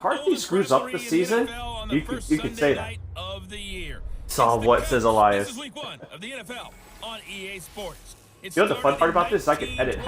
McCarthy screws up the season, you could say that. Saw what, says Elias. This is week 1 of the NFL on EA Sports. You know the fun part about this is I can edit.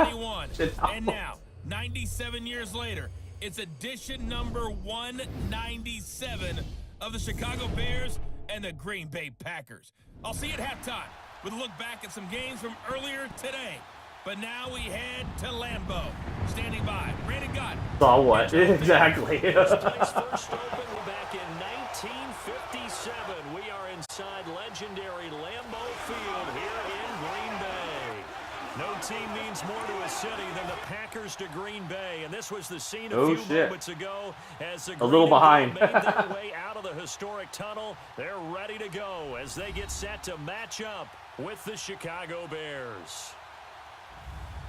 And now, 97 years later, it's edition number 197 of the Chicago Bears and the Green Bay Packers. I'll see you at halftime with a look back at some games from earlier today. But now we head to Lambeau. Standing by, Brandon Gott. Saw what? Exactly. This place first opened back in 1957. We are inside legendary Lambeau Field here in Green Bay. No team means more to a city than the Packers to Green Bay, and this was the scene a few moments ago as the a little behind. made their way out of the historic tunnel. They're ready to go as they get set to match up with the Chicago Bears.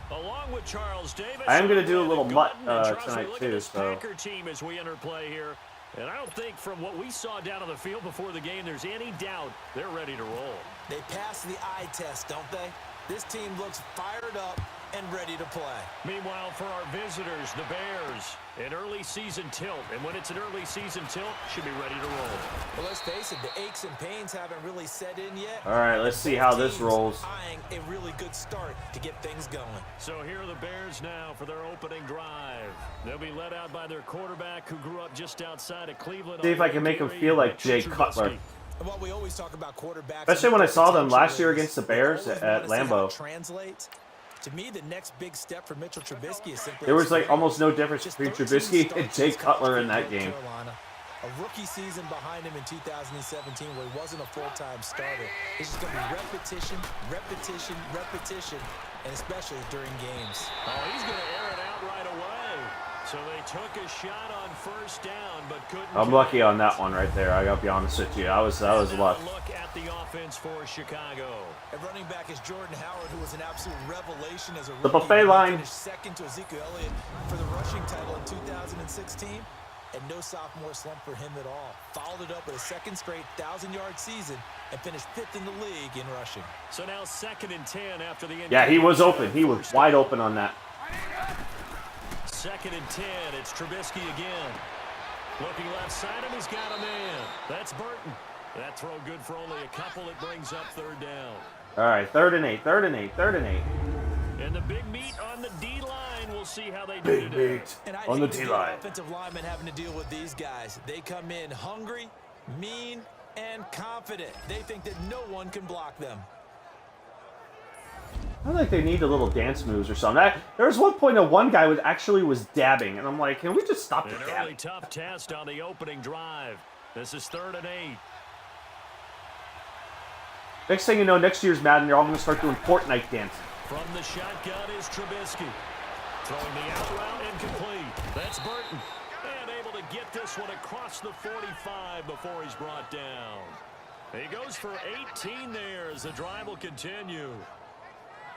Along with Charles Davis, I am going to do a little mutt tonight too. So. Packer team as we enter play here, and I don't think from what we saw down on the field before the game, there's any doubt they're ready to roll. They pass the eye test, don't they? This team looks fired up and ready to play. Meanwhile, for our visitors, the Bears, an early season tilt. And when it's an early season tilt, should be ready to roll. Well, let's face it, the aches and pains haven't really set in yet. All right, let's see how this rolls. Eyeing a really good start to get things going. So here are the Bears now for their opening drive. They'll be led out by their quarterback who grew up just outside of Cleveland. See if I can make him feel like Jay Cutler. And while we always talk about quarterbacks, especially when I saw them last year against the Bears at Lambeau. To me, the next big step for Mitchell Trubisky is simply there was like almost no difference between Trubisky and Jay Cutler in that game. A rookie season behind him in 2017 where he wasn't a full-time starter. It's just going to be repetition, repetition, repetition, and especially during games. Oh, he's going to air it out right away. So they took a shot on first down, but couldn't. I'm lucky on that one right there. I gotta be honest with you. I was luck. Look at the offense for Chicago. And running back is Jordan Howard, who was an absolute revelation as a rookie. The buffet line. Second to Ezekiel Elliott for the rushing title in 2016, and no sophomore slump for him at all. Followed it up with a second straight 1,000-yard season and finished 5th in the league in rushing. So now 2nd and 10 after the. Yeah, he was open. He was wide open on that. 2nd and 10. It's Trubisky again. Looking left side, and he's got a man. That's Burton. That throw good for only a couple. It brings up 3rd down. All right, 3rd and 8, 3rd and 8, 3rd and 8. And the big meat on the D-line. We'll see how they do today. On the D-line. Offensive linemen having to deal with these guys. They come in hungry, mean, and confident. They think that no one can block them. I feel like they need a little dance moves or something. There was one point that one guy was dabbing, and I'm like, can we just stop the dabbing? An early tough test on the opening drive. This is 3rd and 8. Next thing you know, next year's Madden, they're all going to start doing Fortnite dancing. From the shotgun is Trubisky. Throwing the out route incomplete. That's Burton. And able to get this one across the 45 before he's brought down. He goes for 18 there as the drive will continue.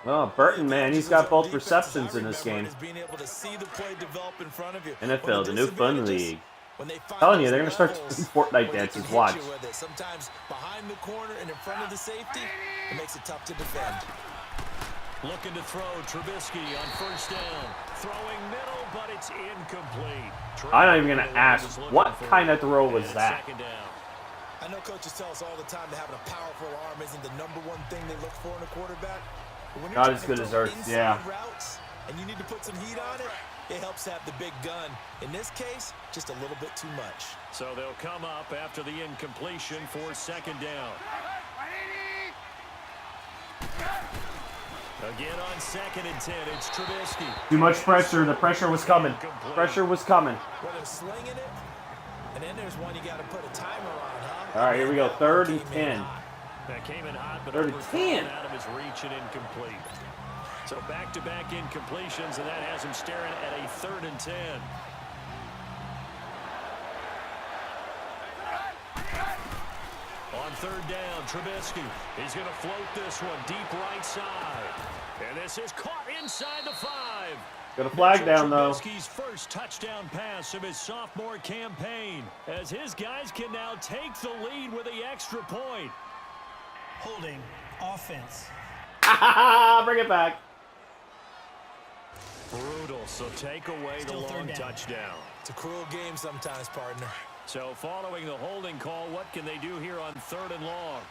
Oh, Burton, man, he's got both receptions in this game. NFL, the new fun league. I'm telling you, they're going to start doing Fortnite dances. Watch. Sometimes behind the corner and in front of the safety, it makes it tough to defend. Looking to throw Trubisky on 1st down. Throwing middle, but it's incomplete. I'm not even going to ask, what kind of throw was that? I know coaches tell us all the time that having a powerful arm isn't the number one thing they look for in a quarterback. Not as good as ours, yeah. Routes and you need to put some heat on it, it helps have the big gun. In this case, just a little bit too much. So they'll come up after the incompletion for 2nd down. Again on 2nd and 10, it's Trubisky. Too much pressure. The pressure was coming. Pressure was coming. Well, they're slinging it, and then there's one you got to put a timer on, huh? All right, here we go. 3rd and 10. That came in hot, but 3rd and 10. Out of his reach and incomplete. So back-to-back incompletions, and that has him staring at a 3rd and 10. On 3rd down, Trubisky. He's going to float this one deep right side. And this is caught inside the 5. Got a flag down, though. Trubisky's first touchdown pass of his sophomore campaign, as his guys can now take the lead with the extra point. Holding offense. Bring it back. Brutal, so take away the long touchdown. It's a cruel game sometimes, partner. So following the holding call, what can they do here on 3rd and long?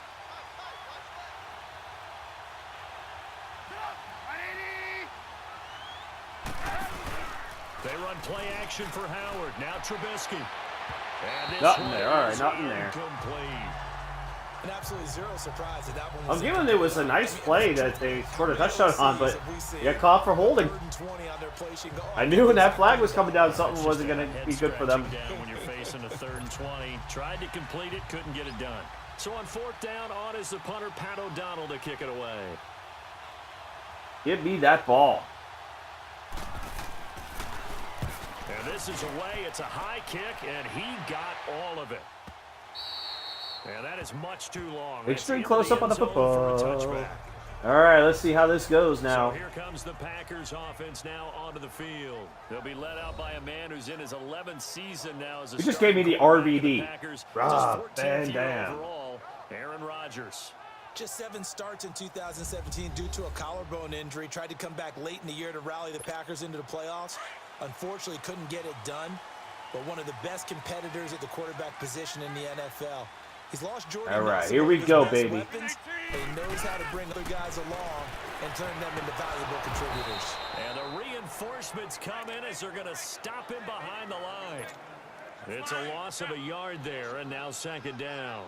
They run play action for Howard. Now Trubisky. And this Nothing there. All right, nothing there. Incomplete. And absolutely zero surprise that that one I'm was giving it was a nice play that they scored a touchdown on, but you got caught for holding. I knew when that flag was coming down, something wasn't going to be good for them. Down when you're facing a 3rd and 20. Tried to complete it, couldn't get it done. So on 4th down, on is the punter, Pat O'Donnell, to kick it away. Give me that ball. And this is away. It's a high kick, and he got all of it. And that is much too long. Extreme close-up on the football. All right, let's see how this goes now. So here comes the Packers offense now onto the field. They'll be led out by a man who's in his 11th season now as a He just gave me the RVD. Bam, overall, Aaron Rodgers. Just 7 starts in 2017 due to a collarbone injury. Tried to come back late in the year to rally the Packers into the playoffs. Unfortunately, couldn't get it done. But one of the best competitors at the quarterback position in the NFL. He's lost Jordan. All right, here we go, baby. Weapons, but he knows how to bring other guys along and turn them into valuable contributors. And the reinforcements come in as they're going to stop him behind the line. It's a loss of a yard there, and now 2nd down.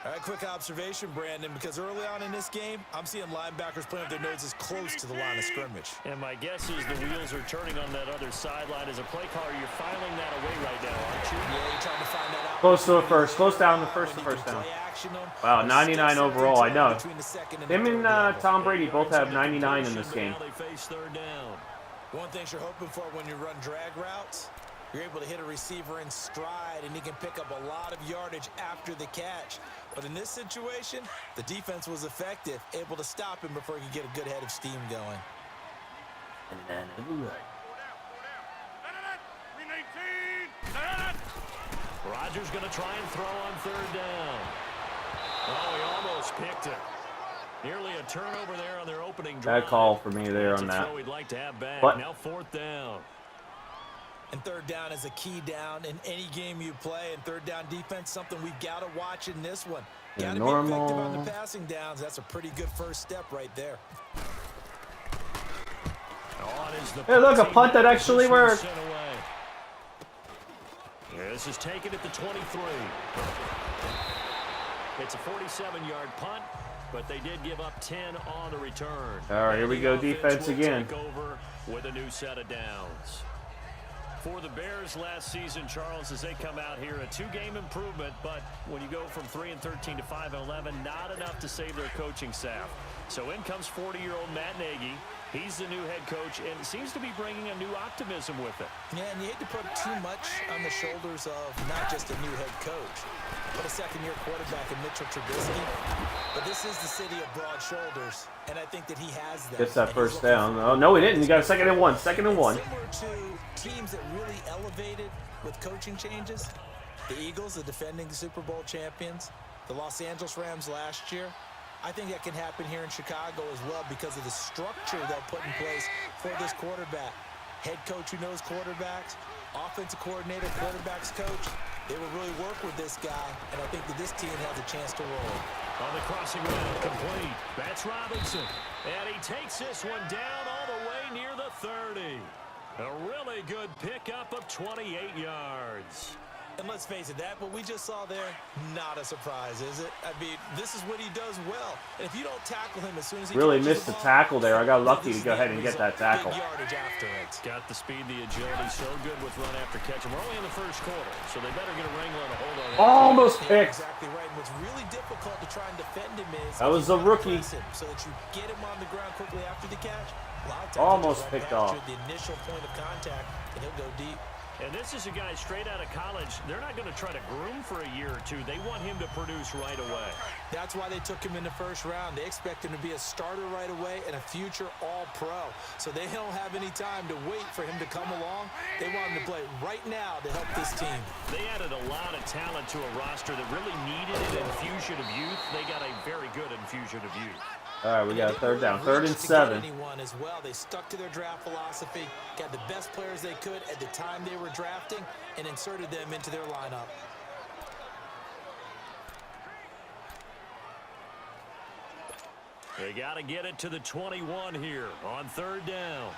All right, quick observation, Brandon, because early on in this game, I'm seeing linebackers playing with their noses close to the line of scrimmage. And my guess is the wheels are turning on that other sideline. As a play caller, you're filing that away right now, aren't you? Yeah, you're trying to find that out. Close to it first. Close down the first down. Wow, 99 overall. I know. Him and Tom Brady both have 99 in this game. They face 3rd down. One thing you're hoping for when you run drag routes, you're able to hit a receiver in stride, and he can pick up a lot of yardage after the catch. But in this situation, the defense was effective, able to stop him before he could get a good head of steam going. Rodgers going to try and throw on 3rd down. Oh, he almost picked it. Nearly a turnover there on their opening drive. Bad call for me there on that. We'd like to have back. But now 4th down. And 3rd down is a key down in any game you play. And 3rd down defense, something we've got to watch in this one. Got to be effective on the passing downs. That's a pretty good first step right there. Hey, look, a punt that actually worked. Yeah, this is taken at the 23. It's a 47-yard punt, but they did give up 10 on the return. All right, here we go, defense again. Take over with a new set of downs. For the Bears last season, Charles, as they come out here, a 2-game improvement, but when you go from 3-13 to 5-11, not enough to save their coaching staff. So in comes 40-year-old Matt Nagy. He's the new head coach, and seems to be bringing a new optimism with it. Yeah, and you hate to put too much on the shoulders of not just a new head coach, but a second-year quarterback in Mitchell Trubisky. But this is the city of broad shoulders, and I think that he has that. Gets that first down. Oh, no, he didn't. He got a 2nd and 1. 2nd and 1. Similar to teams that really elevated with coaching changes, the Eagles, the defending Super Bowl champions, the Los Angeles Rams last year. I think that can happen here in Chicago as well because of the structure they'll put in place for this quarterback. Head coach who knows quarterbacks, offensive coordinator, quarterbacks coach. They will really work with this guy, and I think that this team has a chance to roll. On the crossing route, complete. That's Robinson. And he takes this one down all the way near the 30. A really good pickup of 28 yards. And let's face it, that what we just saw there, not a surprise, is it? I mean, this is what he does well. And if you don't tackle him as soon as he really missed the tackle there. I got lucky to go ahead and get that tackle. Yardage after it. Got the speed, the agility, so good with run after catch. And we're only in the first quarter, so they better get a wrangler and a hold on. Almost picked. Exactly right. And what's really difficult to try and defend him is that was a rookie. So that you get him on the ground quickly after the catch. Almost picked off. The initial point of contact, and he'll go deep. And this is a guy straight out of college. They're not going to try to groom for a year or two. They want him to produce right away. That's why they took him in the first round. They expect him to be a starter right away and a future all-pro. So they don't have any time to wait for him to come along. They want him to play right now to help this team. They added a lot of talent to a roster that really needed an infusion of youth. They got a very good infusion of youth. All right, we got a third down. 3rd and 7. As well. They stuck to their draft philosophy, got the best players they could at the time they were drafting, and inserted them into their lineup. They got to get it to the 21 here on 3rd down.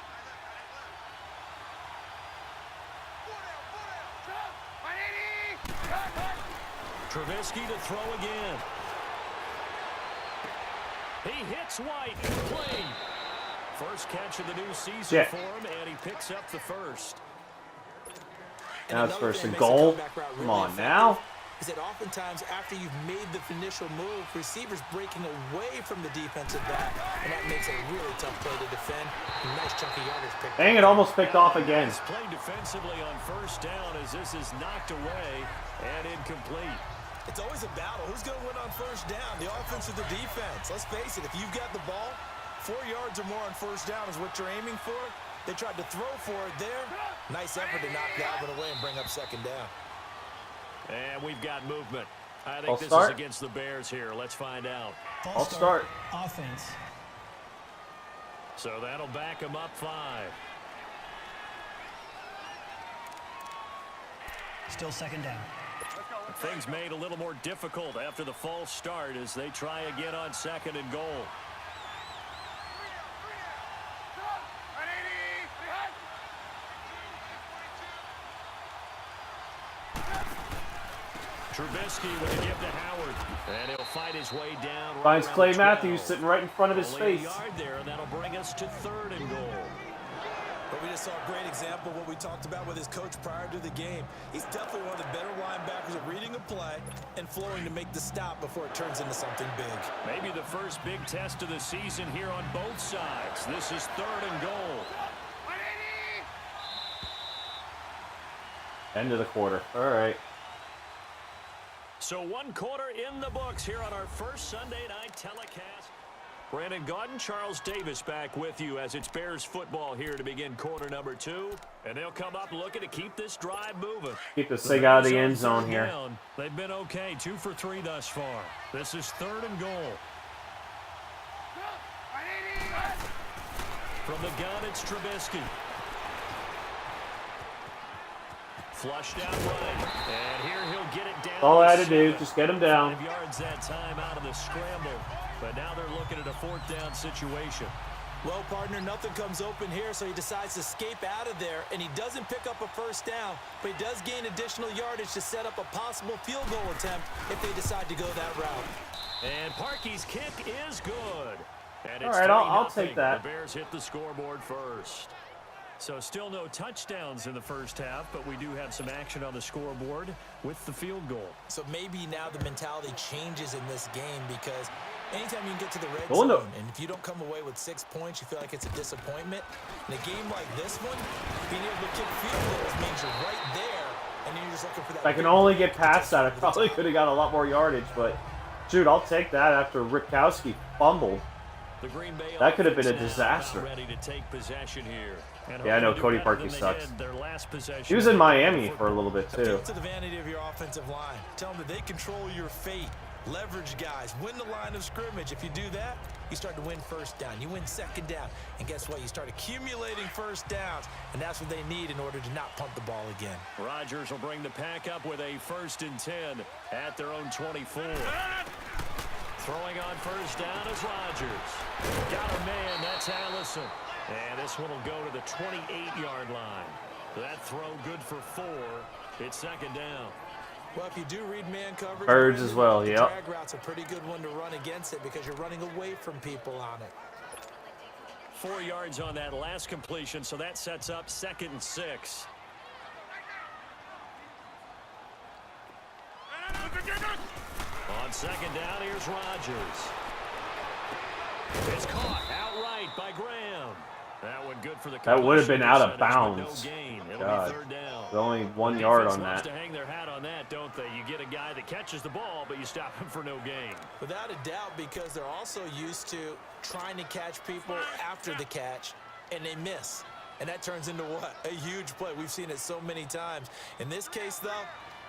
Trubisky to throw again. He hits White. Clean. First catch of the new season for him, and he picks up the first. Now it's 1st and goal. Come on now. Is that oftentimes after you've made the initial move, receivers breaking away from the defensive back, and that makes it a really tough play to defend. Nice chunky yardage pick. Dang it, almost picked off again. He's played defensively on 1st down as this is knocked away and incomplete. It's always a battle. Who's going to win on 1st down, the offense or the defense? Let's face it, if you've got the ball, 4 yards or more on 1st down is what you're aiming for. They tried to throw for it there. Nice effort to knock that one away and bring up 2nd down. And we've got movement. I think this is against the Bears here. Let's find out. I'll start. Offense. So that'll back him up 5. Still 2nd down. Things made a little more difficult after the false start as they try again on 2nd and goal. Trubisky with a give to Howard, and he'll fight his way down. Finds Clay Matthews sitting right in front of his face. A yard there, and that'll bring us to 3rd and goal. But we just saw a great example of what we talked about with his coach prior to the game. He's definitely one of the better linebackers at reading a play and flowing to make the stop before it turns into something big. Maybe the first big test of the season here on both sides. This is 3rd and goal. End of the quarter. All right. So 1 quarter in the books here on our first Sunday night telecast. Brandon Gaudin, Charles Davis back with you as it's Bears football here to begin quarter number 2. And they'll come up looking to keep this drive moving. Keep this thing out of the end zone here. They've been okay, 2 for 3 thus far. This is 3rd and goal. From the gun, it's Trubisky. Flushed out right, and here he'll get it down. All I had to do, just get him down. 5 yards that time out of the scramble, but now they're looking at a 4th down situation. Well, partner, nothing comes open here, so he decides to escape out of there, and he doesn't pick up a 1st down, but he does gain additional yardage to set up a possible field goal attempt if they decide to go that route. And Parkey's kick is good. And All it's right, I'll take that. The Bears hit the scoreboard first. So still no touchdowns in the first half, but we do have some action on the scoreboard with the field goal. So maybe now the mentality changes in this game because anytime you can get to the red zone, and if you don't come away with 6 points, you feel like it's a disappointment. In a game like this one, being able to kick field goals means you're right there, and then you're just looking for that. If I can only get past that, I probably could have got a lot more yardage, but shoot, I'll take that after Ripkowski fumbled. The Green Bay that could have been a disaster. Ready to take possession here. Yeah, I know Cody Parkey sucks. He was in Miami for a little bit too. Appeal to the vanity of your offensive line. Tell them that they control your fate. Leverage guys. Win the line of scrimmage. If you do that, you start to win 1st down. You win 2nd down. And guess what? You start accumulating 1st downs. And that's what they need in order to not punt the ball again. Rodgers will bring the pack up with a 1st and 10 at their own 24. Throwing on 1st down is Rodgers. Got a man. That's Allison. And this one will go to the 28-yard line. That throw good for 4. It's 2nd down. Well, if you do read man coverage, birds as well, yeah. Drag route's a pretty good one to run against it because you're running away from people on it. 4 yards on that last completion, so that sets up 2nd and 6. On 2nd down, here's Rodgers. It's caught outright by Graham. That one good for the. That would have been out of bounds. No God, there's only 1 yard on that. To hang their hat on that, don't they? You get a guy that catches the ball, but you stop him for no gain. Without a doubt, because they're also used to trying to catch people after the catch, and they miss. And that turns into what? A huge play. We've seen it so many times. In this case, though,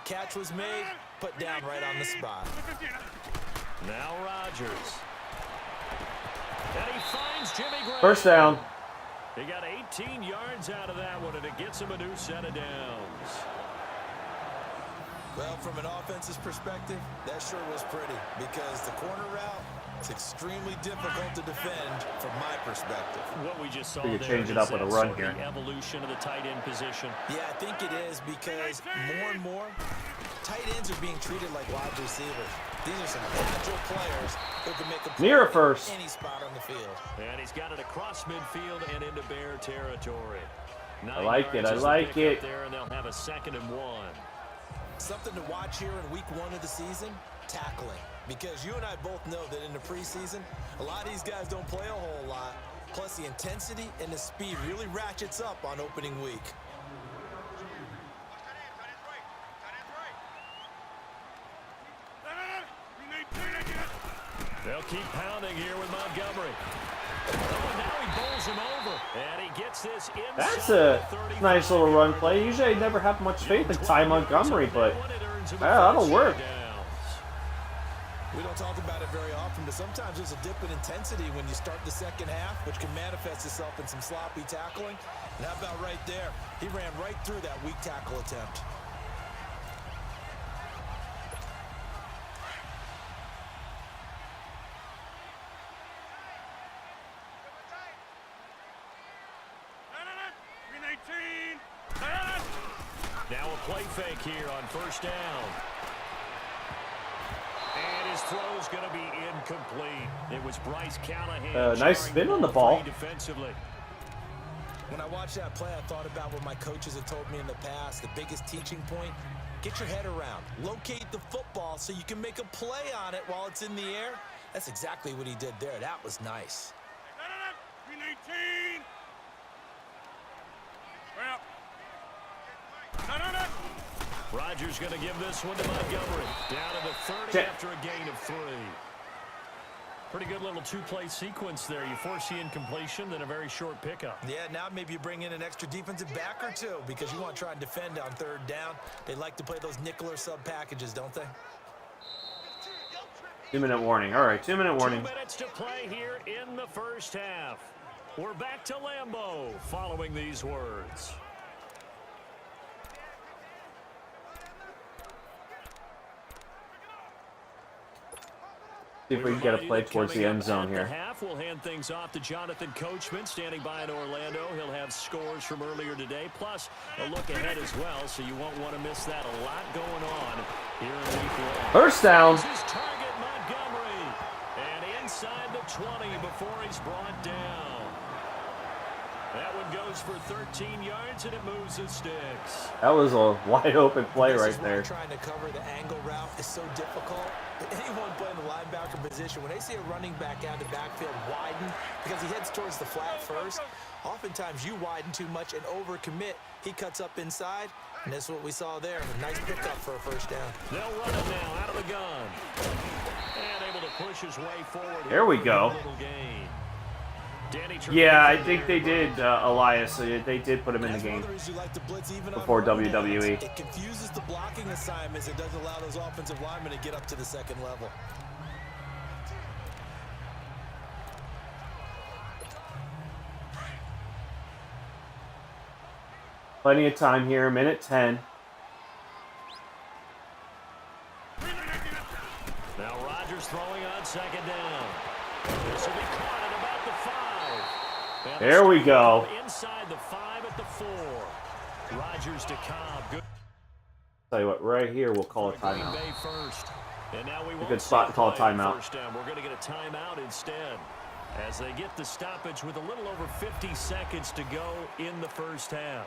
catch was made, put down right on the spot. Now Rodgers. And he finds Jimmy Graham. First down. He got 18 yards out of that one, and it gets him a new set of downs. Well, from an offense's perspective, that sure was pretty because the corner route is extremely difficult to defend from my perspective. What we just saw So you there change it up is with a that run sort here. of the evolution of the tight end position. Yeah, I think it is because more and more tight ends are being treated like wide receivers. These are some agile players who can make a play Near first. any spot on the field. And he's got it across midfield and into Bear territory. I like it. I like it. There, and they'll have a 2nd and 1. Something to watch here in week 1 of the season, tackling. Because you and I both know that in the preseason, a lot of these guys don't play a whole lot. Plus the intensity and the speed really ratchets up on opening week. They'll keep pounding here with Montgomery. Oh, and now he bowls him over. And he gets this inside. That's a nice little run play. Usually I never have much faith in Ty Montgomery, but that'll work. We don't talk about it very often, but sometimes there's a dip in intensity when you start the second half, which can manifest itself in some sloppy tackling. And how about right there? He ran right through that weak tackle attempt. Now a play fake here on first down. And his throw's going to be incomplete. It was Bryce Callahan. Nice spin on the ball. Defensively. When I watched that play, I thought about what my coaches have told me in the past. The biggest teaching point, get your head around. Locate the football so you can make a play on it while it's in the air. That's exactly what he did there. That was nice. Rodgers going to give this one to Montgomery. Down to the 30 after a gain of 3. Pretty good little 2-play sequence there. You force the incompletion, then a very short pickup. Yeah, now maybe you bring in an extra defensive back or two because you want to try and defend on 3rd down. They like to play those nickel or sub packages, don't they? 2-minute warning. All right, 2-minute warning. 2 minutes to play here in the first half. We're back to Lambeau following these words. See if we can get a play towards the end zone here. Half, we'll hand things off to Jonathan Coachman, standing by in Orlando. He'll have scores from earlier today, plus a look ahead as well, so you won't want to miss that. A lot going on here in week 1. First down. This is target Montgomery, and inside the 20 before he's brought down. That one goes for 13 yards, and it moves the sticks. That was a wide open play right there. Trying to cover the angle route is so difficult. Anyone playing the linebacker position, when they see a running back out of the backfield widen because he heads towards the flat first, oftentimes you widen too much and overcommit. He cuts up inside, and that's what we saw there. A nice pickup for a first down. They'll run it now out of the gun. And able to push his way forward. There we go. Yeah, I think they did, Elias. They did put him in the game before WWE. It confuses the blocking assignments. It doesn't allow those offensive linemen to get up to the 2nd level. Plenty of time here, minute 10. Now Rodgers throwing on 2nd down. This will be caught at about the 5. And there we go. Inside the 5 at the 4. Rodgers to Cobb. Good. Tell you what, right here we'll call a timeout. Bay first. And now we a good spot to call a timeout. We're going to get a timeout instead, as they get the stoppage with a little over 50 seconds to go in the first half.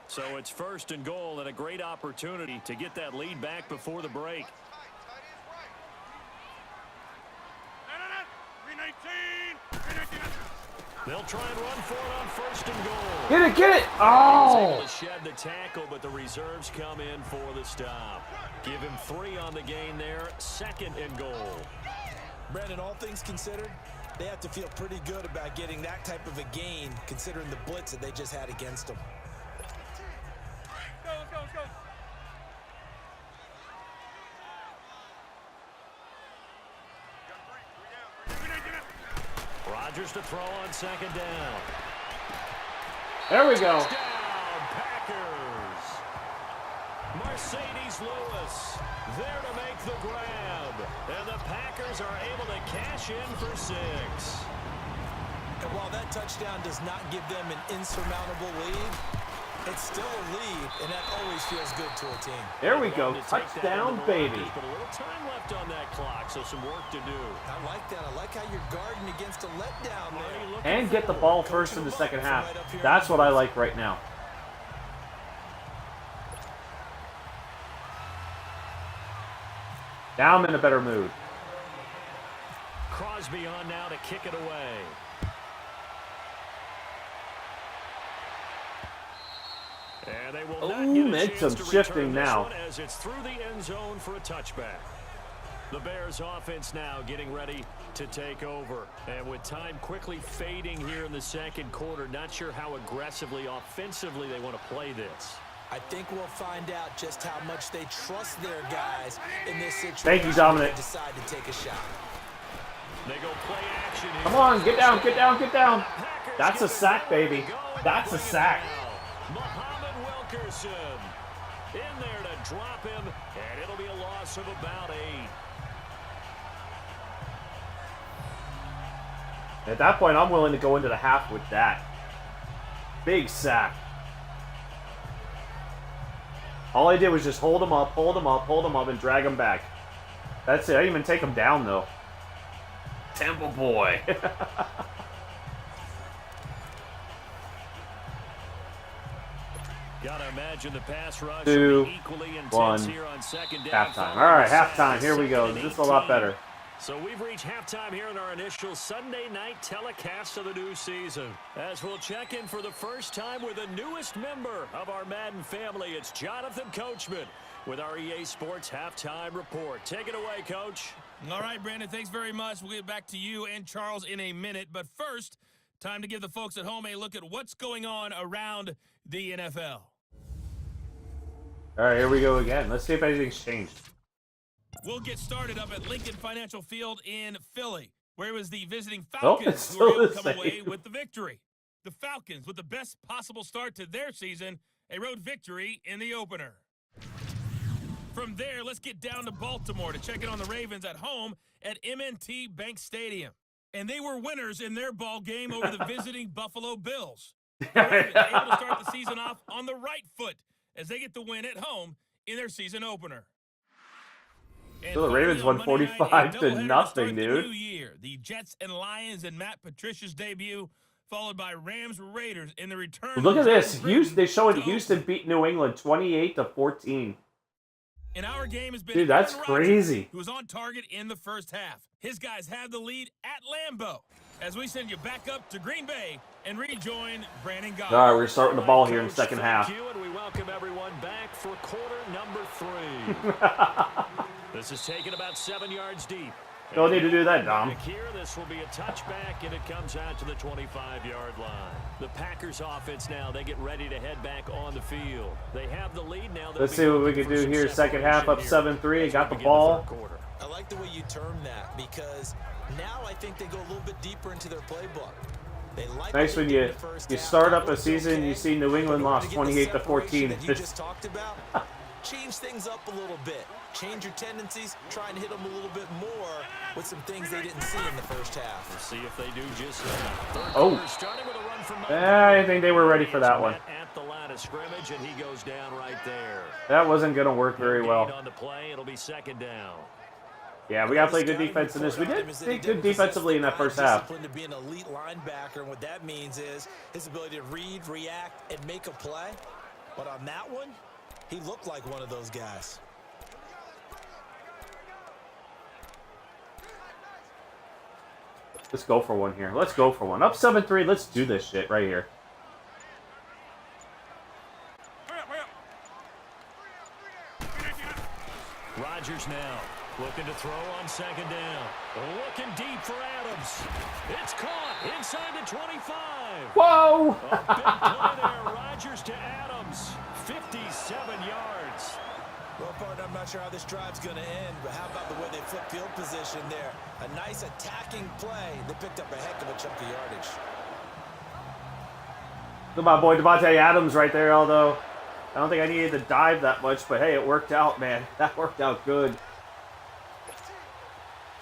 So it's 1st and goal, and a great opportunity to get that lead back before the break. They'll try and run for it on 1st and goal. Get it! Oh! He's able to shed the tackle, but the reserves come in for the stop. Give him 3 on the gain there. 2nd and goal. Brandon, all things considered, they have to feel pretty good about getting that type of a gain, considering the blitz that they just had against them. Rodgers to throw on second down. There we go. Touchdown, Packers. Mercedes Lewis there to make the grab. And the Packers are able to cash in for 6. And while that touchdown does not give them an insurmountable lead, it's still a lead, and that always feels good to a team. There we go. Touchdown, baby. But a little time left on that clock, so some work to do. I like that. I like how you're guarding against a letdown there. And get the ball first in the second half. That's what I like right now. Now I'm in a better mood. Crosby on now to kick it away. And they will not get a momentum chance to shifting return this now. one as it's through the end zone for a touchback. The Bears offense now getting ready to take over. And with time quickly fading here in the second quarter, not sure how aggressively, offensively they want to play this. I think we'll find out just how much they trust their guys in this situation. Thank you, Dominic. They decide to take a shot. They go play action here. Come on, get down, get down, get down. That's a sack, baby. That's a sack. Muhammad Wilkerson in there to drop him, and it'll be a loss of about 8. At that point, I'm willing to go into the half with that. Big sack. All I did was just hold him up, hold him up, hold him up, and drag him back. That's it. I didn't even take him down, though. Temple boy. Gotta imagine the pass rush 2, will be equally intense 1, here on second down. halftime. All right, halftime. Here we go. This is a lot better. So we've reached halftime here in our initial Sunday night telecast of the new season. As we'll check in for the first time with the newest member of our Madden family, it's Jonathan Coachman with our EA Sports Halftime Report. Take it away, Coach. All right, Brandon, thanks very much. We'll get back to you and Charles in a minute. But first, time to give the folks at home a look at what's going on around the NFL. All right, here we go again. Let's see if anything's changed. We'll get started up at Lincoln Financial Field in Philly, where it was the visiting Nope, Falcons it's who were still able the to come away same. with the victory. The Falcons, with the best possible start to their season, a road victory in the opener. From there, let's get down to Baltimore to check in on the Ravens at home at M&T Bank Stadium. And they were winners in their ball game over the visiting Buffalo Bills. The Ravens able to start the season off on the right foot as they get the win at home in their season opener. And So the Ravens won 45 to nothing, dude. New year, the Jets and Lions and Matt Patricia's debut, followed by Rams Raiders in the return. Look at this. Houston, they showing Houston beat New England 28-14. In our game has been Dude, that's Aaron Rodgers, crazy. who was on target in the first half. His guys have the lead at Lambeau as we send you back up to Green Bay and rejoin Brandon Goff. All right, we're starting the ball here in the second half. Thank you, and we welcome everyone back for quarter number 3. This is taken about 7 yards deep. Don't need to do that, Dom. Here, this will be a touchback, and it comes out to the 25-yard line. The Packers offense now, they get ready to head back on the field. They have the lead now. Let's see what we can do here. Second half up 7-3. Got the ball. I like the way you term that because now I think they go a little bit deeper into their playbook. They like Nice when you start up a season, you see New England lost 28-14. That you just talked about. Change things up a little bit. Change your tendencies. Try and hit them a little bit more with some things they didn't see in the first half. We'll see if they do just that. Oh. Starting with a run from I think they were ready for that one. At the line of scrimmage, and he goes down right there. That wasn't going to work very well. On the play, it'll be second down. Yeah, we got to play good defense in this. We did good defensively in that first half. To be an elite linebacker, and what that means is his ability to read, react, and make a play. But on that one, he looked like one of those guys. Let's go for one here. Let's go for one. Up 7-3. Let's do this shit right here. Rodgers now looking to throw on second down. Looking deep for Adams. It's caught inside the 25. Whoa! A big play there. Rodgers to Adams. 57 yards. Well, partner, I'm not sure how this drive's going to end, but how about the way they flip field position there? A nice attacking play. They picked up a heck of a chunk of yardage. Look at my boy Devontae Adams right there, although I don't think I needed to dive that much, but hey, it worked out, man. That worked out good.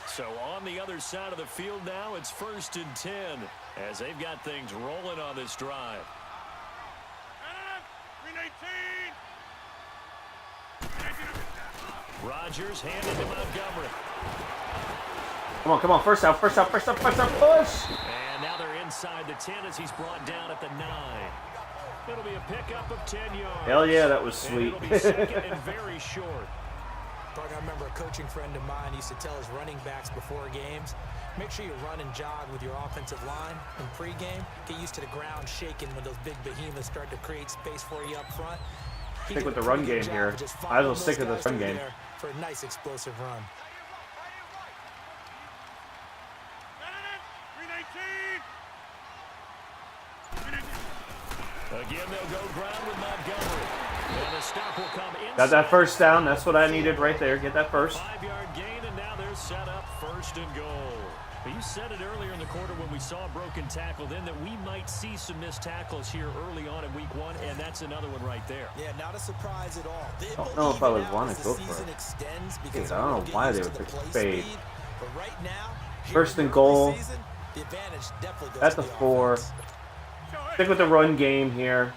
So on the other side of the field now, it's 1st and 10 as they've got things rolling on this drive. Rodgers handed to Montgomery. Come on. First out, push. And now they're inside the 10 as he's brought down at the 9. It'll be a pickup of 10 yards. Hell yeah, that was sweet. It'll be second and very short. Partner, I remember a coaching friend of mine used to tell his running backs before games, make sure you run and jog with your offensive line in pregame. Get used to the ground shaking when those big behemoths start to create space for you up front. Stick with the run game here. Might as well stick with this run game. For a nice explosive run. Again, they'll go ground with Montgomery. And the stop will come inside. Got that first down. That's what I needed right there. Get that first. 5-yard gain, and now they're set up 1st and goal. But you said it earlier in the quarter when we saw a broken tackle then that we might see some missed tackles here early on in week 1, and that's another one right there. Yeah, not a surprise at all. I don't know if I would want to go for it. Dude, I don't know why they would pick the fade. But right now, 1st and goal. the advantage definitely goes That's to a the 4. offense. Stick with the run game here.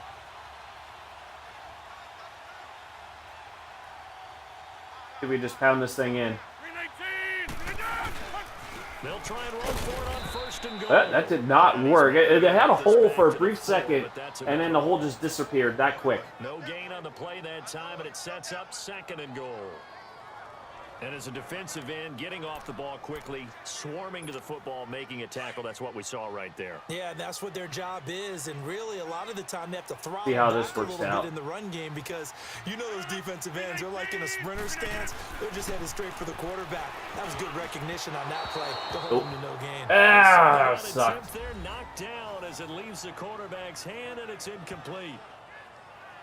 Did we just pound this thing in? They'll try and run for it on 1st and goal. That did not work. It had a hole for a brief second, and then the hole just disappeared that quick. No gain on the play that time, and it sets up 2nd and goal. And as a defensive end, getting off the ball quickly, swarming to the football, making a tackle, that's what we saw right there. Yeah, that's what their job is, and really a lot of the time they have to throttle See how back this a works little out. bit in the run game because you know those defensive ends, they're like in a sprinter stance. They're just headed straight for the quarterback. That was good recognition on that play to hold them to no gain. Ah, So sucked. they're knocked down as it leaves the quarterback's hand, and it's incomplete.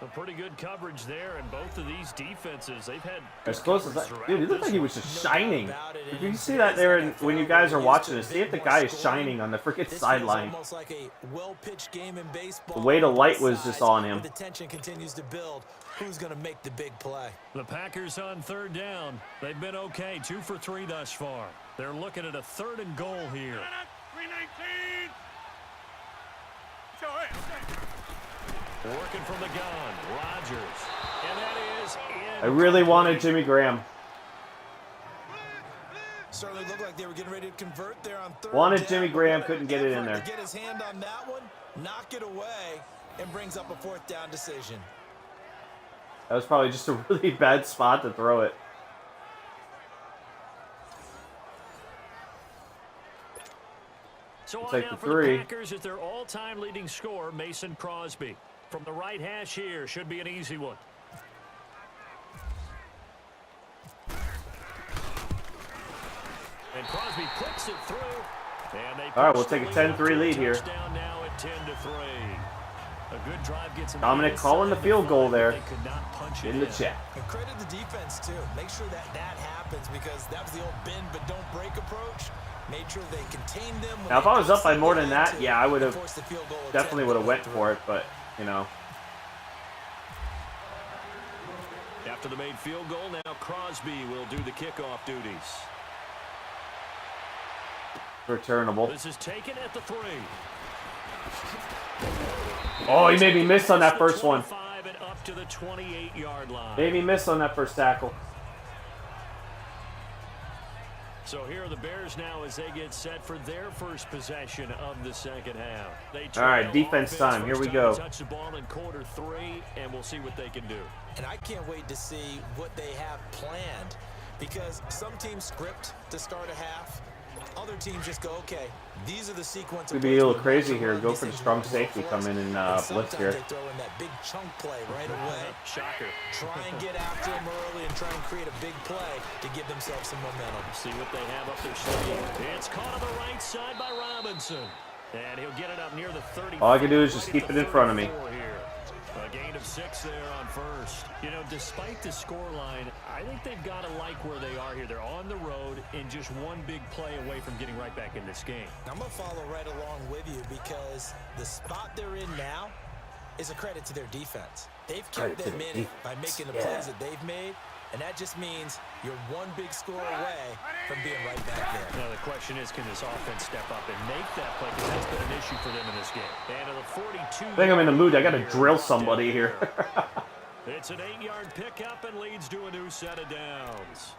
A pretty good coverage there, and both of these defenses, they've had As close as that. Dude, it looked like he was just shining. If you see that there, when you guys are watching this, see if the guy is shining on the freaking sideline. Almost like a well-pitched game in baseball. The weight of light was just on him. The tension continues to build. Who's going to make the big play? The Packers on 3rd down. They've been okay, 2 for 3 thus far. They're looking at a 3rd and goal here. Working from the gun, Rodgers. And that is in. I really wanted Jimmy Graham. Certainly looked like they were getting ready to convert there on 3rd Wanted down. Jimmy Graham, couldn't get it in there. To get his hand on that one, knock it away, and brings up a 4th down decision. That was probably just a really bad spot to throw it. So on take now the for 3. the Packers is their all-time leading scorer, Mason Crosby. From the right hash here, should be an easy one. And Crosby puts it through. And they All right, we'll push the take a lead up 10-3 to lead here. touchdown now at 10-3. A good drive gets them Dominic calling the field goal there. They could not punch it In the chat. And credit the defense, too. Make sure that happens because that was the old bend but don't break approach. Made sure they contained them. Now, if I was up by more than that, yeah, I would have forced the field goal attempt. definitely would have went for it, but, you know. After the made field goal, now Crosby will do the kickoff duties. Returnable. This is taken at the 3. Oh, he made me miss on that first one. 25 and up to the 28-yard line. Made me miss on that first tackle. So here are the Bears now as they get set for their first possession of the second half. All right, defense time. Here we go. Touch the ball in quarter 3, and we'll see what they can do. And I can't wait to see what they have planned because some teams script to start a half. Other teams just go, okay, these are the sequence. Could be a little crazy here. Go for the strong safety. Come in and blitz here. They throw in that big chunk play right away. Shocker. Try and get after him early and try and create a big play to give themselves some momentum. See what they have up their sleeve. It's caught on the right side by Robinson. And he'll get it up near the 30. All I can do is just keep it in front of me. A gain of 6 there on first. You know, despite the scoreline, I think they've got to like where they are here. They're on the road and just one big play away from getting right back in this game. I'm going to follow right along with you because the spot they're in now is a credit to their defense. They've kept them in it by making the plays that they've made, and that just means you're one big score away from being right back there. Now the question is, can this offense step up and make that play? Because that's been an issue for them in this game. And to the 42. I think I'm in the mood. I got to drill somebody here. It's an 8-yard pickup and leads to a new set of downs.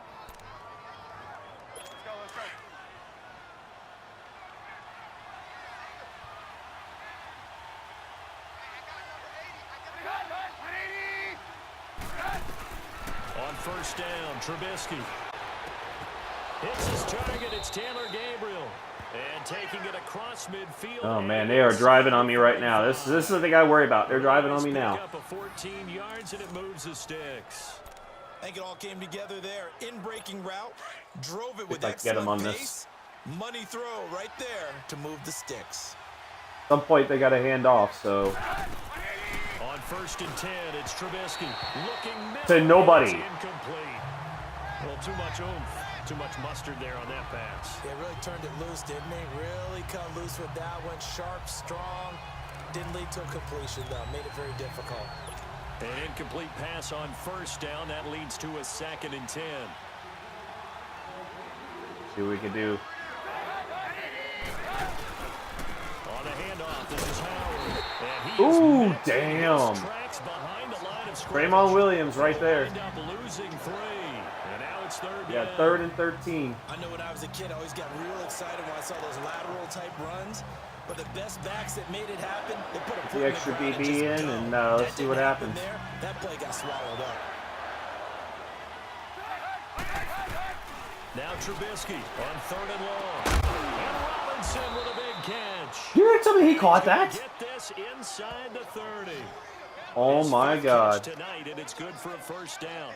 On first down, Trubisky hits his target. It's Taylor Gabriel. And taking it across midfield. Oh, man, they are driving on me right now. This is the thing I worry about. They're driving on me now. Up a 14 yards, and it moves the sticks. I think it all came together there. In-breaking route. Drove it with If I can get him on excellent this. pace. Money throw right there to move the sticks. At some point, they got to hand off, so... On first and 10, it's Trubisky looking to nobody. Incomplete. Well, too much oomph, too much mustard there on that pass. They really turned it loose, didn't they? Really cut loose with that. Went sharp, strong. Didn't lead to a completion, though. Made it very difficult. An incomplete pass on first down. That leads to a 2nd and 10. See what we can do. On a handoff, this is Howard. Ooh, damn. Raymond Williams right there. Yeah, 3rd and 13. I know when I was a kid, I always got real excited when I saw those lateral type runs. But the best backs that made it happen, they put a The extra BB in, and let's see what happens. That play got swallowed up. Now Trubisky on 3rd and long. And Robinson with a big catch. You heard something? He caught that? Get this inside the 30. Oh my God. Tonight, and it's good for a first down.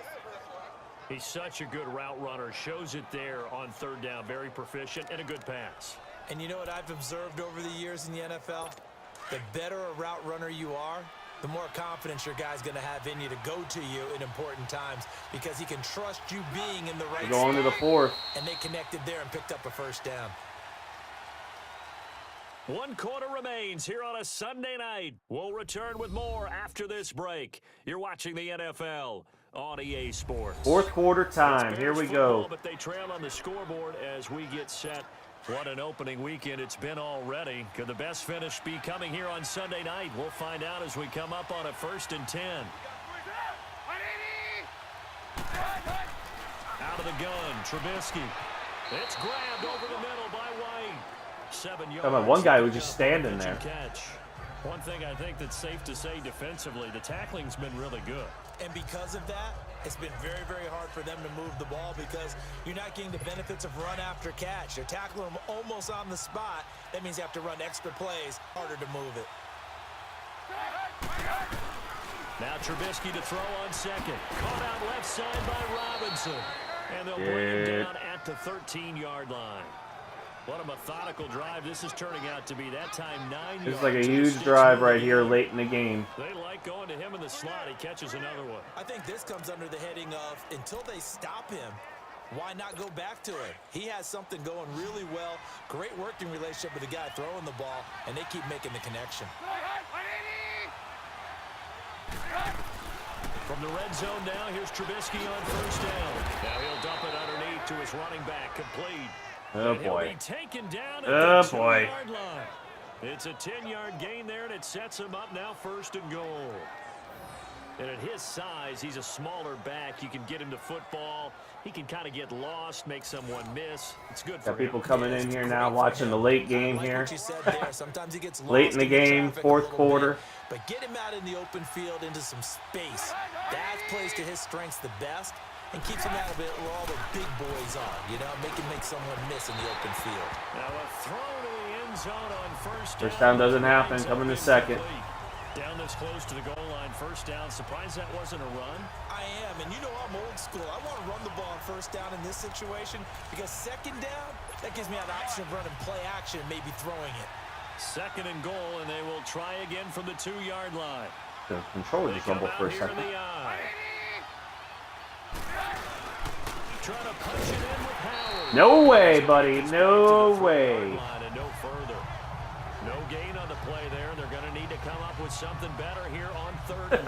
He's such a good route runner. Shows it there on 3rd down. Very proficient and a good pass. And you know what I've observed over the years in the NFL? The better a route runner you are, the more confidence your guy's going to have in you to go to you in important times because he can trust you being in the right spot. Going to the 4th. And they connected there and picked up a first down. 1 quarter remains here on a Sunday night. We'll return with more after this break. You're watching the NFL on EA Sports. 4th quarter time. Here we go. But they trail on the scoreboard as we get set. What an opening weekend it's been already. Could the best finish be coming here on Sunday night? We'll find out as we come up on a 1st and 10. Out of the gun, Trubisky. It's grabbed over the middle by White. 7 yards. Come on, one guy was just standing there. Catch. One thing I think that's safe to say defensively, the tackling's been really good. And because of that, it's been very, very hard for them to move the ball because you're not getting the benefits of run after catch. You're tackling them almost on the spot. That means you have to run extra plays, harder to move it. Now Trubisky to throw on 2nd. Caught out left side by Robinson. And they'll bring him down at the 13-yard line. What a methodical drive this is turning out to be. That time 9 yards. This is like a huge drive right here late in the game. They like going to him in the slot. He catches another one. I think this comes under the heading of until they stop him, why not go back to it? He has something going really well. Great working relationship with the guy throwing the ball, and they keep making the connection. From the red zone now, here's Trubisky on first down. Now he'll dump it underneath to his running back, complete. Oh, and boy. He'll be taken down at Oh, the boy. 2-yard line. It's a 10-yard gain there, and it sets him up now 1st and goal. And at his size, he's a smaller back. You can get him to football. He can kind of get lost, make someone miss. It's good for Got people him. coming in here now watching the late game Like here. what you said there. Sometimes he gets Late lost in the game, traffic a 4th little quarter. bit, but get him out in the open field into some space. That plays to his strengths the best and keeps him out of it where all the big boys are. You know, make him make someone miss in the open field. Now a throw to the end zone on first down. First down doesn't happen. Coming to 2nd. Down this close to the goal line, first down. Surprised that wasn't a run. I am, and you know I'm old school. I want to run the ball on first down in this situation because 2nd down, that gives me an option of running play action and maybe throwing it. 2nd and goal, and they will try again from the 2-yard line. The controller just rumbled for a second. No way, buddy. No way. No gain on the play there. They're going to need to come up with something better here on 3rd and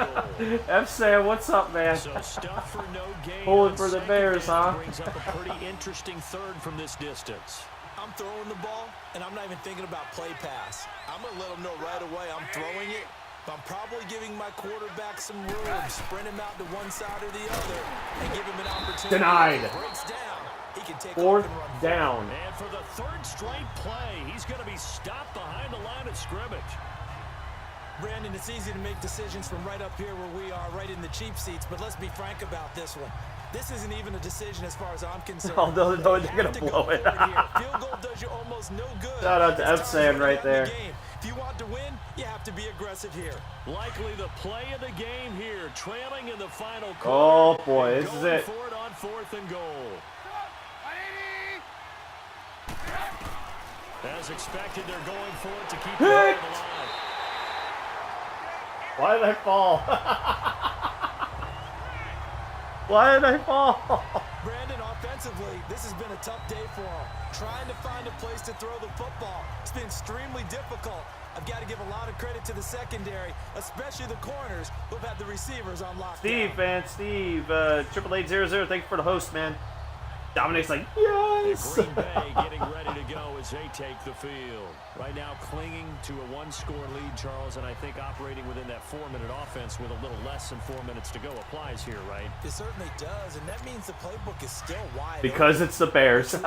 goal. F-Sam, what's up, man? So stuff for no gain. Pulling for the Bears, huh? Brings up a pretty interesting 3rd from this distance. I'm throwing the ball, and I'm not even thinking about play pass. I'm going to let them know right away I'm throwing it, but I'm probably giving my quarterback some room, sprint him out to one side or the other, and give him an opportunity. Denied. If he breaks down, he can take 4th off and run down. And for the 3rd straight play, he's going to be stopped behind the line of scrimmage. Brandon, it's easy to make decisions from right up here where we are, right in the cheap seats, but let's be frank about this one. This isn't even a decision as far as I'm concerned. Oh, no, they're going to blow it. Field goal does you almost no good. Shout out to F-Sam right there. If you want to win, you have to be aggressive here. Likely the play of the game here, trailing in the final quarter. Oh, boy, this is it. For it on 4th and goal. As expected, they're going for it to keep the ball alive. Why did I fall? Why did I fall? Brandon, offensively, this has been a tough day for him. Trying to find a place to throw the football. It's been extremely difficult. I've got to give a lot of credit to the secondary, especially the corners who've had the receivers on lockdown. Steve, man, Steve, 88800, thanks for the host, man. Dominic's like, yes! Green Bay getting ready to go as they take the field. Right now clinging to a 1-score lead, Charles, and I think operating within that 4-minute offense with a little less than 4 minutes to go applies here, right? It certainly does, and that means the playbook is still wide Because open. it's the Bears. The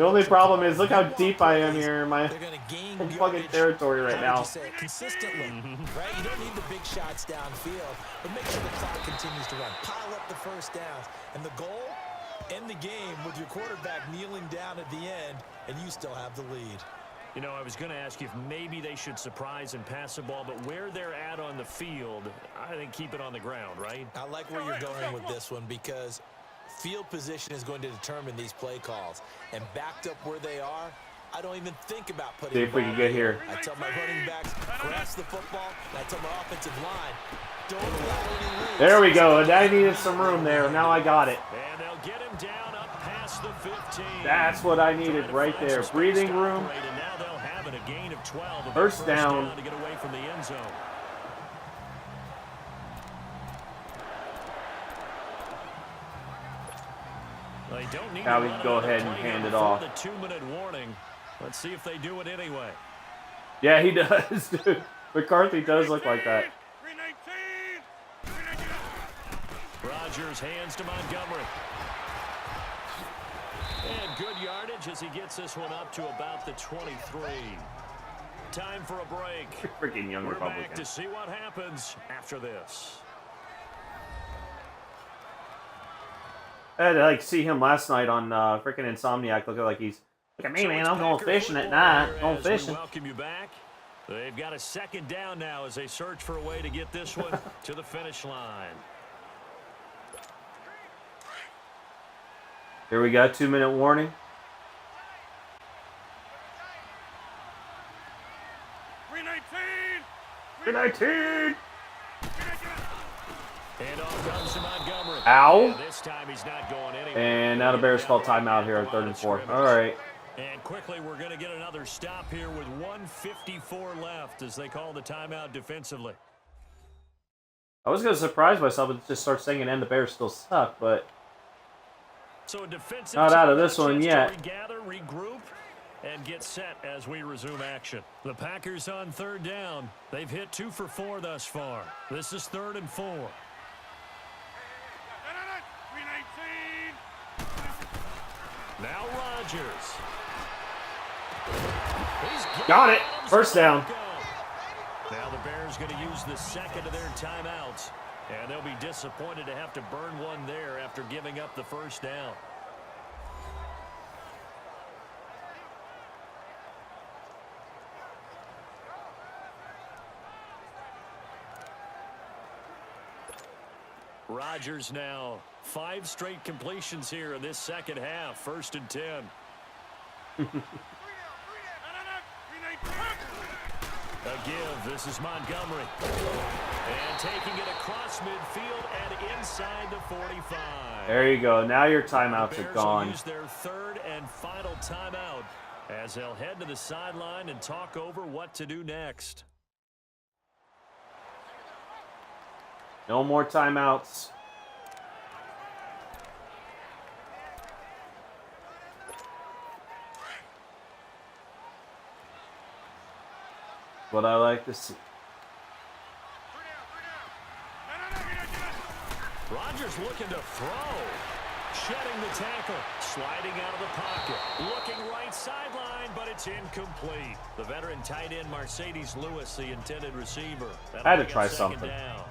only problem is, look how deep I am here in my fucking territory right now. Consistently, right? You don't need the big shots downfield, but make sure the clock continues to run. Pile up the first downs, and the goal, end the game with your quarterback kneeling down at the end, and you still have the lead. You know, I was going to ask you if maybe they should surprise and pass the ball, but where they're at on the field, I think keep it on the ground, right? I like where you're going with this one because field position is going to determine these play calls. And backed up where they are, I don't even think about putting See if we can get here. I tell my running backs, grasp the football, and I tell my offensive line, don't allow any leads. There we go. And I needed some room there. Now I got it. And they'll get him down up past the 15. That's what I needed right there. Breathing room. And now they'll have it, a gain of 12. First down. To get away from the end zone. They don't need Now to we run can go another ahead and play hand it before off. The 2-minute warning. Let's see if they do it anyway. Yeah, he does, dude. McCarthy does look like that. Rodgers hands to Montgomery. And good yardage as he gets this one up to about the 23. Time for a break. Freaking young We're Republican. back to see what happens after this. I had to like see him last night on freaking Insomniac. Looking like he's look at me, man. I'm going fishing at night. Going fishing. Welcome you back. They've got a second down now as they search for a way to get this one to the finish line. Here we go. 2-minute warning. 319. And off comes to Montgomery. Ow. And this time he's not going anywhere. And now the Bears call timeout here at 3rd and 4. All right. And quickly, we're going to get another stop here with 1:54 left as they call the timeout defensively. I was going to surprise myself and just start saying and the Bears still suck, but So a defensive not out of team this one chance to yet. Regather, regroup, and get set as we resume action. The Packers on 3rd down. They've hit 2 for 4 thus far. This is 3rd and 4. Now Rodgers. Got it. First down. Now the Bears going to use the second of their timeouts. And they'll be disappointed to have to burn one there after giving up the first down. Rodgers now 5 straight completions here in this second half. 1st and 10. A give. This is Montgomery. And taking it across midfield and inside the 45. There you go. Now your timeouts The are Bears gone. will use their third and final timeout as they'll head to the sideline and talk over what to do next. No more timeouts. What I like to see. Rodgers looking to throw. Shedding the tackle. Sliding out of the pocket. Looking right sideline, but it's incomplete. The veteran tight end Mercedes Lewis, the intended receiver. Had to try something. Down.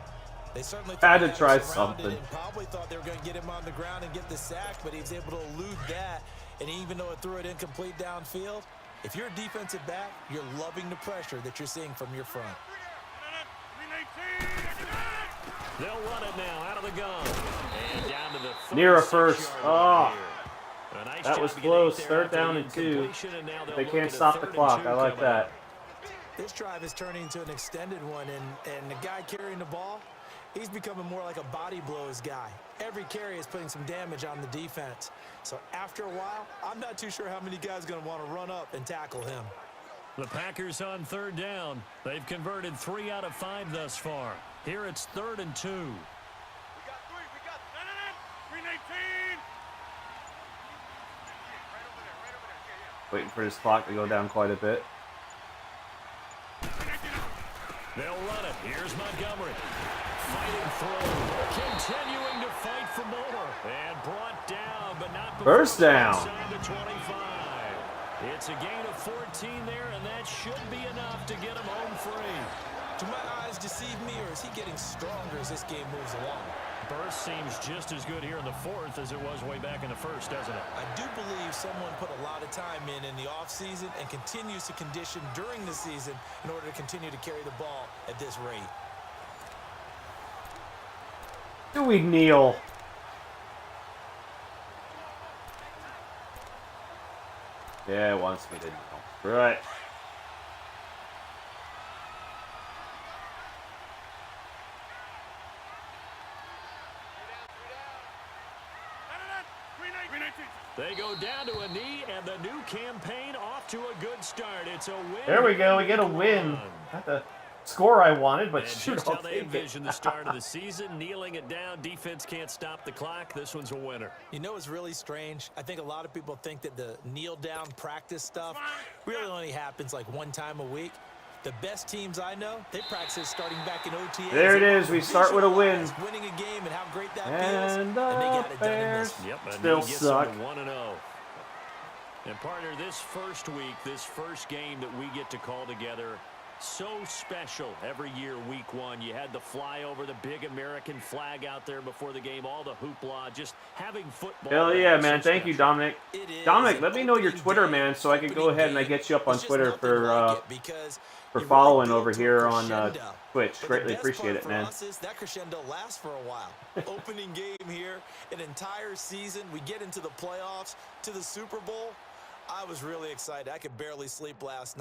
They certainly Had to thought try Adams surrounded something. and probably thought they were going to get him on the ground and get the sack, but he was able to elude that. And even though it threw it incomplete downfield, if you're a defensive back, you're loving the pressure that you're seeing from your front. They'll run it now out of the gun. And down to the Near a first. 36-yard Oh, line here. A nice that job was to get close. 8 there Third after down the and 2. incompletion, and now they'll They look can't at a stop the 3rd and clock. 2 I like coming that. up. This drive is turning into an extended one, and the guy carrying the ball, he's becoming more like a body blows guy. Every carry is putting some damage on the defense. So after a while, I'm not too sure how many guys are going to want to run up and tackle him. The Packers on 3rd down. They've converted 3 out of 5 thus far. Here it's 3rd and 2. Waiting for his clock to go down quite a bit. They'll run it. Here's Montgomery. Fighting through. Continuing to fight for more. And brought down, but not before First down. inside the 25. It's a gain of 14 there, and that should be enough to get him home free. Do my eyes deceive me, or is he getting stronger as this game moves along? Burst seems just as good here in the 4th as it was way back in the 1st, doesn't it? I do believe someone put a lot of time in the offseason and continues to condition during the season in order to continue to carry the ball at this rate. Do we kneel? Yeah, it wants me to kneel. Right. They go down to a knee, and the new campaign off to a good start. It's a win. There we go. We get a win. Not the score I wanted, but And shoot, just I'll how they take envision it. the start of the season, kneeling it down. Defense can't stop the clock. This one's a winner. You know what's really strange? I think a lot of people think that the kneel-down practice stuff really only happens like one time a week. The best teams I know, they practice starting back in OTA. There it is. We start with a win. Winning a game and how great that And feels. And they got the it done in Bears this. Yep, and still he gets suck. them to 1-0. And partner, this first week, this first game that we get to call together, so special every year, week 1. You had the flyover, the big American flag out there before the game, all the hoopla, just having football. Hell yeah, man. Thank you, Dominic. It is Dominic, an let me know your opening Twitter, day, man, so I can go opening ahead and I game. get you up on There's just Twitter nothing for like it because for you really following build over to a here on crescendo. Twitch. But the Greatly best appreciate part it, for man. us is that crescendo lasts for a while. Opening game here, an entire season. We get into the playoffs, to the Super Bowl. I was really excited. I could barely sleep last night.